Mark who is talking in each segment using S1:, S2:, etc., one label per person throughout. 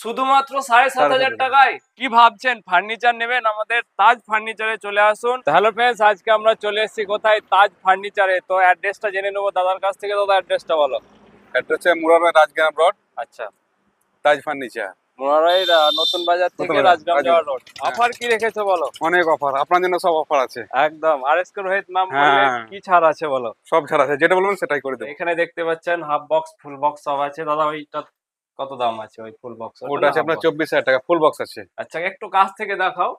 S1: শুধুমাত্র 7,500 টাকায়। কি ভাবছেন ফার্নিচার নেবেন? আমাদের তাজ ফার্নিচারে চলে আসুন। হ্যালো ফ্রেন্ডস, আজকে আমরা চলে এসেছি কোথায়? তাজ ফার্নিচারে। তো অ্যাড্রেসটা জেনে নেবো দাদার কাছ থেকে। দাদা অ্যাড্রেসটা বলো।
S2: এটা হচ্ছে মুরারবাই রাজগ্রাম রোড,
S1: আচ্ছা,
S2: তাজ ফার্নিচার।
S1: মুরারই নতুন বাজার থেকে
S2: নতুন বাজার,
S1: রাজগ্রাম
S2: রাজগ্রাম।
S1: যাওয়ার রোড।
S2: হ্যাঁ।
S1: অফার কি রেখেছো বলো?
S2: অনেক অফার, আপনার জন্য সব অফার আছে।
S1: একদম RSK রোহিত নাম বললে
S2: হ্যাঁ।
S1: কি ছাড় আছে বলো?
S2: সব ছাড় আছে, যেটা বলবেন সেটাই করে দেবো।
S1: এখানে দেখতে পাচ্ছেন হাফ বক্স ফুল বক্স সব আছে। দাদা ওইটা কত দাম আছে ওই ফুল বক্স?
S2: ওটা আছে আপনার 24,000 টাকা, ফুল বক্স আছে।
S1: আচ্ছা, একটু কাছ থেকে দেখাও,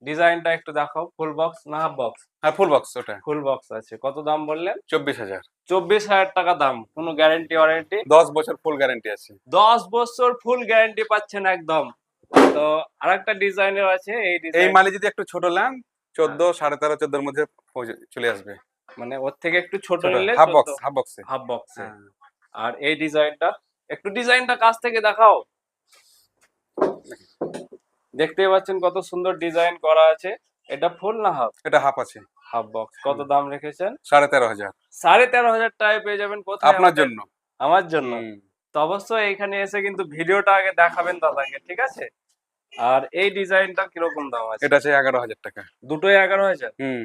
S1: ডিজাইনটা একটু দেখাও। ফুল বক্স না হাফ বক্স?
S2: হ্যাঁ, ফুল বক্স ওটা
S1: ফুল বক্স আছে। কত দাম বললেন?
S2: 24,000।
S1: 24,000 টাকা দাম। কোনো গ্যারান্টি ওয়ারেন্টি?
S2: 10 বছর ফুল গ্যারান্টি আছে।
S1: 10 বছর ফুল গ্যারান্টি পাচ্ছেন একদম। তো আরেকটা ডিজাইনের আছে এই
S2: এই
S1: ডিজাইন,
S2: মালে যদি একটু ছোট নেন 14, 13.5, 14 মধ্যে চলে আসবে।
S1: মানে ওর থেকে একটু ছোট
S2: ছোট
S1: নিলে
S2: হাফ বক্স, হাফ বক্সে।
S1: হাফ বক্সে।
S2: হ্যাঁ।
S1: আর এই ডিজাইনটা, একটু ডিজাইনটা কাছ থেকে দেখাও। দেখতেই পাচ্ছেন কত সুন্দর ডিজাইন করা আছে। এটা ফুল না হাফ?
S2: এটা হাফ আছে।
S1: Half box. কত দাম রেখেছেন?
S2: 13,500।
S1: 13,500 টাকায় পেয়ে যাবেন। কোথায়?
S2: আপনার জন্য।
S1: আমার জন্য।
S2: হুম।
S1: তো অবশ্যই এখানে এসে কিন্তু ভিডিওটা আগে দেখাবেন দাদাকে, ঠিক আছে? আর এই ডিজাইনটা কিরকম দাম আছে?
S2: এটা আছে 11,000 টাকা।
S1: দুটোই 11,000?
S2: হুম।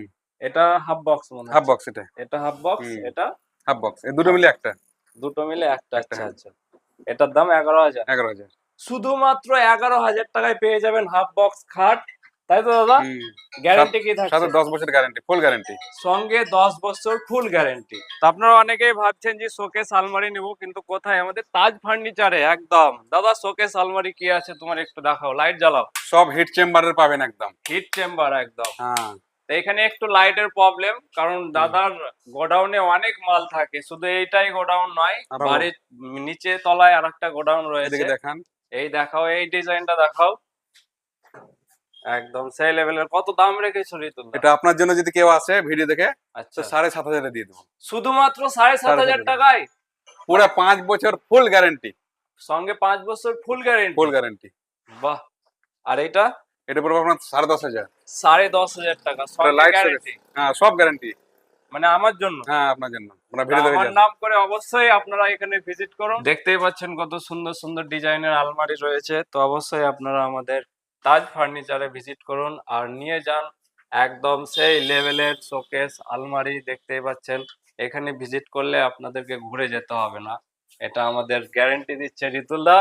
S1: এটা হাফ বক্স মনে হয়।
S2: হাফ বক্স এটা।
S1: এটা হাফ বক্স,
S2: হুম।
S1: এটা
S2: হাফ বক্স, এই দুটো মিলে একটা।
S1: দুটো মিলে একটা।
S2: একটা।
S1: আচ্ছা আচ্ছা, এটার দাম 11,000।
S2: 11,000।
S1: শুধুমাত্র 11,000 টাকায় পেয়ে যাবেন হাফ বক্স খাট, তাই তো দাদা? গ্যারান্টি কি থাকছে?
S2: সাথে 10 বছর গ্যারান্টি, ফুল গ্যারান্টি।
S1: সঙ্গে 10 বছর ফুল গ্যারান্টি। তো আপনারা অনেকেই ভাবছেন যে শোকেস আলমারি নেব, কিন্তু কোথায়? আমাদের তাজ ফার্নিচারে একদম। দাদা শোকেস আলমারি কি আছে তোমার একটু দেখাও, লাইট জ্বালাও।
S2: সব হিট চেম্বারের পাবেন একদম।
S1: হিট চেম্বার একদম।
S2: হ্যাঁ।
S1: তো এখানে একটু লাইটের প্রবলেম, কারণ দাদার গোডাউনে অনেক মাল থাকে। শুধু এইটাই গোডাউন নয়,
S2: আরো-
S1: বাড়ির নিচে তলায় আরেকটা গোডাউন রয়েছে।
S2: এদিকে দেখান।
S1: এই দেখাও, এই ডিজাইনটা দেখাও। একদম সেই লেভেলের। কত দাম রেখেছো ঋতুল দা?
S2: এটা আপনার জন্য যদি কেউ আসে ভিডিও দেখে, তো
S1: আচ্ছা,
S2: 7,500 দিয়ে দেবো।
S1: শুধুমাত্র 7,500 টাকায়
S2: পুরো 5 বছর ফুল গ্যারান্টি।
S1: সঙ্গে 5 বছর ফুল গ্যারেন্টি।
S2: Full guarantee.
S1: বাহ। আর এটা
S2: এটা পড়বে আপনার 10,500।
S1: 10,500 টাকা সঙ্গে
S2: লাইট
S1: গ্যারেন্টি।
S2: হ্যাঁ, সব গ্যারান্টি।
S1: মানে আমার জন্য?
S2: হ্যাঁ, আপনার জন্য। আমরা ভিডিও দেখে
S1: আমার
S2: যান।
S1: নাম করে অবশ্যই আপনারা এখানে ভিজিট করুন। দেখতেই পাচ্ছেন কত সুন্দর সুন্দর ডিজাইনের আলমারি রয়েছে। তো অবশ্যই আপনারা আমাদের তাজ ফার্নিচারে ভিজিট করুন আর নিয়ে যান একদম সেই লেভেলের শোকেস আলমারি। দেখতেই পাচ্ছেন এখানে ভিজিট করলে আপনাদেরকে ঘুরে যেতে হবে না, এটা আমাদের গ্যারান্টি দিচ্ছে রিতুল দা।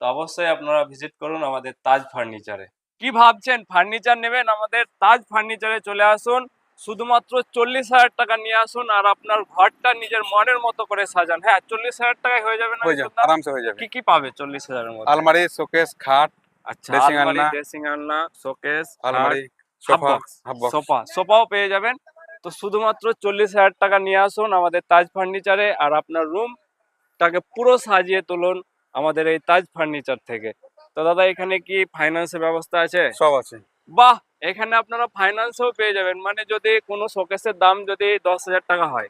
S1: তো অবশ্যই আপনারা ভিজিট করুন আমাদের তাজ ফার্নিচারে। কি ভাবছেন ফার্নিচার নেবেন? আমাদের তাজ ফার্নিচারে চলে আসুন। শুধুমাত্র 40,000 টাকা নিয়ে আসুন আর আপনার ঘরটা নিজের মনের মতো করে সাজান। হ্যাঁ, 40,000 টাকায় হয়ে যাবে না?
S2: হয়ে যাবে, আরামসে হয়ে যাবে।
S1: কি কি পাবে 40,000 এর মধ্যে?
S2: আলমারি, শোকেস, খাট,
S1: আচ্ছা,
S2: ড্রেসিং
S1: আলমারি,
S2: আলনা,
S1: ড্রেসিং আলনা, শোকেস,
S2: আলমারি,
S1: half
S2: sofa,
S1: box,
S2: half box.
S1: সোফাও পেয়ে যাবেন। তো শুধুমাত্র 40,000 টাকা নিয়ে আসুন আমাদের তাজ ফার্নিচারে আর আপনার রুমটাকে পুরো সাজিয়ে তুলুন আমাদের এই তাজ ফার্নিচার থেকে। তো দাদা এখানে কি ফাইন্যান্সের ব্যবস্থা আছে?
S2: সব আছে।
S1: বাহ, এখানে আপনারা ফাইন্যান্সও পেয়ে যাবেন। মানে যদি কোনো শোকেসের দাম যদি 10,000 টাকা হয়,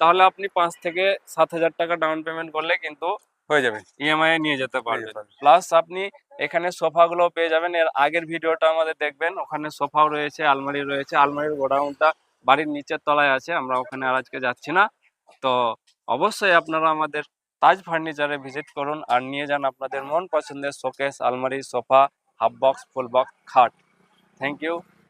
S1: তাহলে আপনি 5 থেকে 7,000 টাকা ডাউন পেমেন্ট করলে কিন্তু
S2: হয়ে যাবে।
S1: ইএমআই এ নিয়ে যেতে পারবেন।
S2: পারবেন।
S1: প্লাস আপনি এখানে সোফাগুলো পেয়ে যাবেন। এর আগের ভিডিওটা আমাদের দেখবেন, ওখানে সোফাও রয়েছে, আলমারি রয়েছে। আলমারির গোডাউনটা বাড়ির নিচের তলায় আছে, আমরা ওখানে আর আজকে যাচ্ছি না। তো অবশ্যই আপনারা আমাদের তাজ ফার্নিচারে ভিজিট করুন আর নিয়ে যান আপনাদের মন পছন্দের শোকেস, আলমারি, sofa, half box, full box, খাট। Thank you.